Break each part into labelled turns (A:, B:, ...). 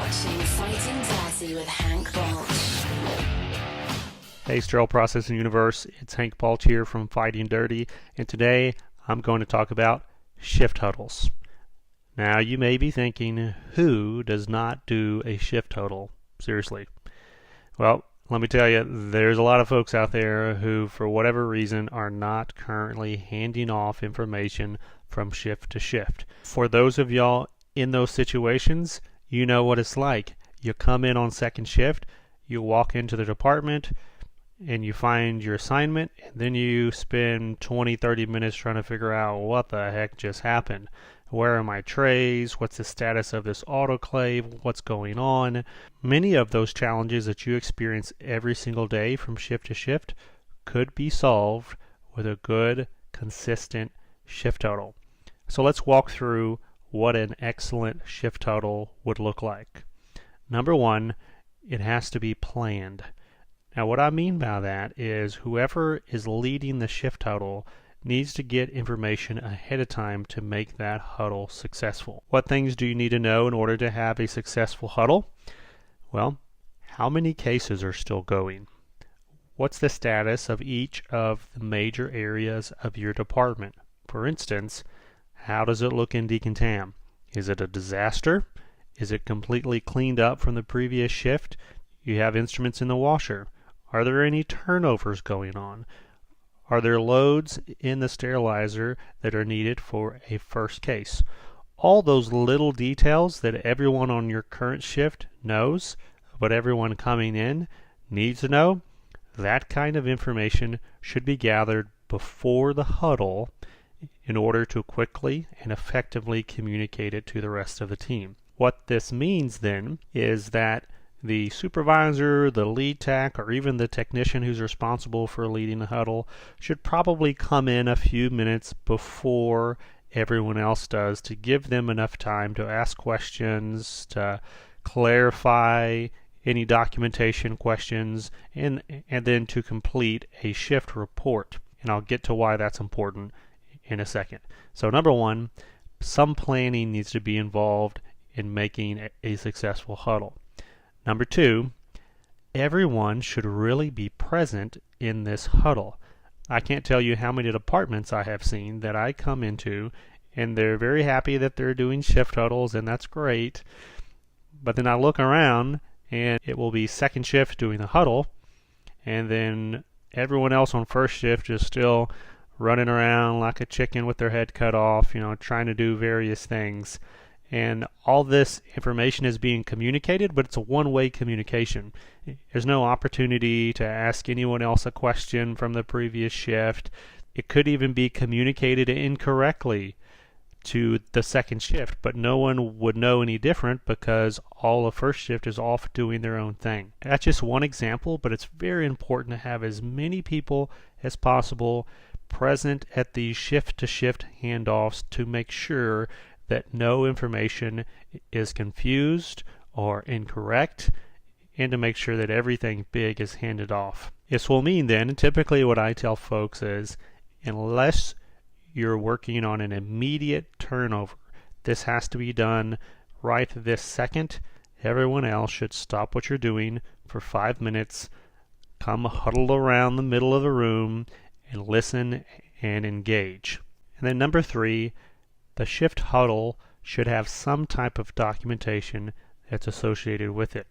A: watching Fighting Dirty with Hank Balch.
B: Hey Sterile Processing Universe, it's Hank Balch here from Fighting Dirty, and today I'm going to talk about shift huddles. Now you may be thinking, who does not do a shift huddle? Seriously. Well, let me tell you, there's a lot of folks out there who, for whatever reason, are not currently handing off information from shift to shift. For those of y'all in those situations, you know what it's like. You come in on second shift, you walk into the department, and you find your assignment, and then you spend 20-30 minutes trying to figure out what the heck just happened. Where are my trays? What's the status of this autoclave? What's going on? Many of those challenges that you experience every single day from shift to shift could be solved with a good, consistent shift huddle. So let's walk through what an excellent shift huddle would look like. Number one, it has to be planned. Now what I mean by that is whoever is leading the shift huddle needs to get information ahead of time to make that huddle successful. What things do you need to know in order to have a successful huddle? Well, how many cases are still going? What's the status of each of the major areas of your department? For instance, how does it look in decontam? Is it a disaster? Is it completely cleaned up from the previous shift? You have instruments in the washer. Are there any turnovers going on? Are there loads in the sterilizer that are needed for a first case? All those little details that everyone on your current shift knows, but everyone coming in needs to know, that kind of information should be gathered before the huddle in order to quickly and effectively communicate it to the rest of the team. What this means then is that the supervisor, the lead tech, or even the technician who's responsible for leading the huddle should probably come in a few minutes before everyone else does to give them enough time to ask questions, to clarify any documentation questions, and then to complete a shift report. And I'll get to why that's important in a second. So number one, some planning needs to be involved in making a successful huddle. Number two, everyone should really be present in this huddle. I can't tell you how many departments I have seen that I come into, and they're very happy that they're doing shift huddles, and that's great. But then I look around, and it will be second shift doing the huddle, and then everyone else on first shift is still running around like a chicken with their head cut off, trying to do various things. And all this information is being communicated, but it's a one-way communication. There's no opportunity to ask anyone else a question from the previous shift. It could even be communicated incorrectly to the second shift, but no one would know any different because all of first shift is off doing their own thing. That's just one example, but it's very important to have as many people as possible present at these shift-to-shift handoffs to make sure that no information is confused or incorrect, and to make sure that everything big is handed off. This will mean then, and typically what I tell folks is, unless you're working on an immediate turnover, this has to be done right this second. Everyone else should stop what you're doing for 5 minutes, come huddle around the middle of the room, and listen and engage. And then number three, the shift huddle should have some type of documentation that's associated with it.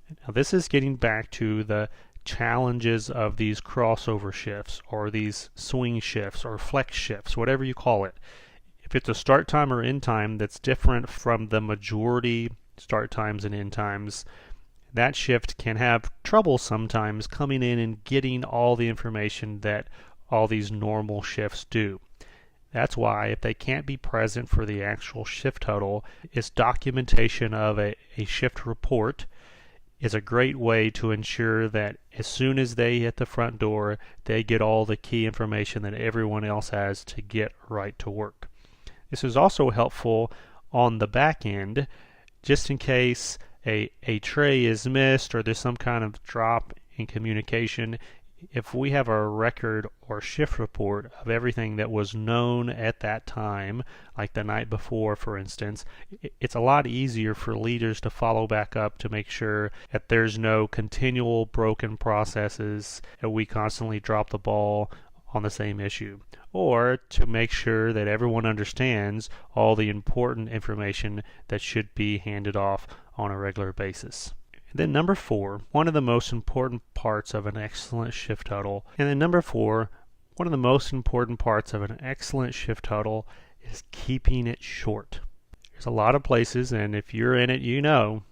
B: Now this is getting back to the challenges of these crossover shifts or these swing shifts or flex shifts, whatever you call it. If it's a start time or end time that's different from the majority start times and end times, that shift can have trouble sometimes coming in and getting all the information that all these normal shifts do. That's why if they can't be present for the actual shift huddle, it's documentation of a shift report is a great way to ensure that as soon as they hit the front door, they get all the key information that everyone else has to get right to work. This is also helpful on the back end, just in case a tray is missed or there's some kind of drop in communication. if we have a record or shift report of everything that was known at that time, like the night before, for instance, it's a lot easier for leaders to follow back up to make sure that there's no continual broken processes, that we constantly drop the ball on the same issue, or to make sure that everyone understands all the important information that should be handed off on a regular basis. And then number 4, one of the most important parts of an excellent shift huddle. And then number 4, one of the most important parts of an excellent shift huddle is keeping it short. There's a lot of places, and if you're in it, you know,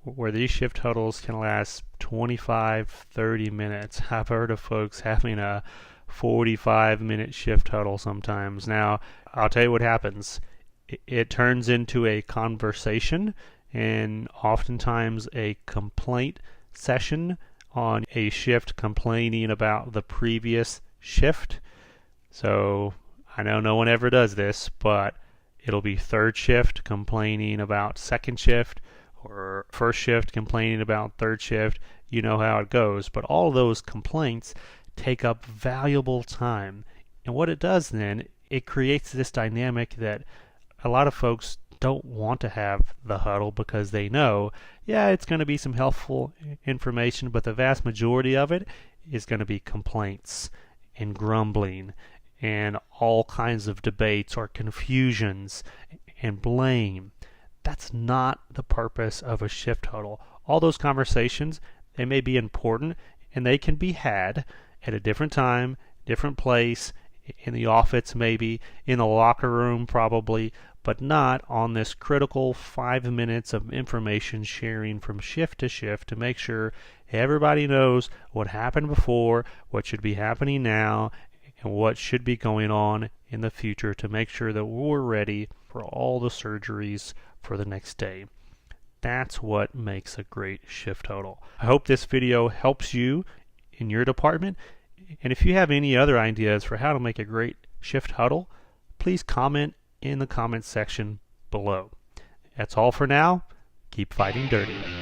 B: where these shift huddles can last 25, 30 minutes. I've heard of folks having a 45-minute shift huddle sometimes. Now, I'll tell you what happens. It turns into a conversation and oftentimes a complaint session on a shift complaining about the previous shift. So I know no one ever does this, but it'll be third shift complaining about second shift, or first shift complaining about third shift. You know how it goes. But all those complaints take up valuable time. And what it does then, it creates this dynamic that a lot of folks don't want to have the huddle because they know, yeah, it's going to be some helpful information, but the vast majority of it is going to be complaints and grumbling and all kinds of debates or confusions and blame. That's not the purpose of a shift huddle. All those conversations, they may be important and they can be had at a different time, different place, in the office maybe, in the locker room probably, but not on this critical 5 minutes of information sharing from shift to shift to make sure everybody knows what happened before, what should be happening now, and what should be going on in the future to make sure that we're ready for all the surgeries for the next day. That's what makes a great shift huddle. I hope this video helps you in your department. And if you have any other ideas for how to make a great shift huddle, please comment in the comments section below. That's all for now. Keep fighting dirty.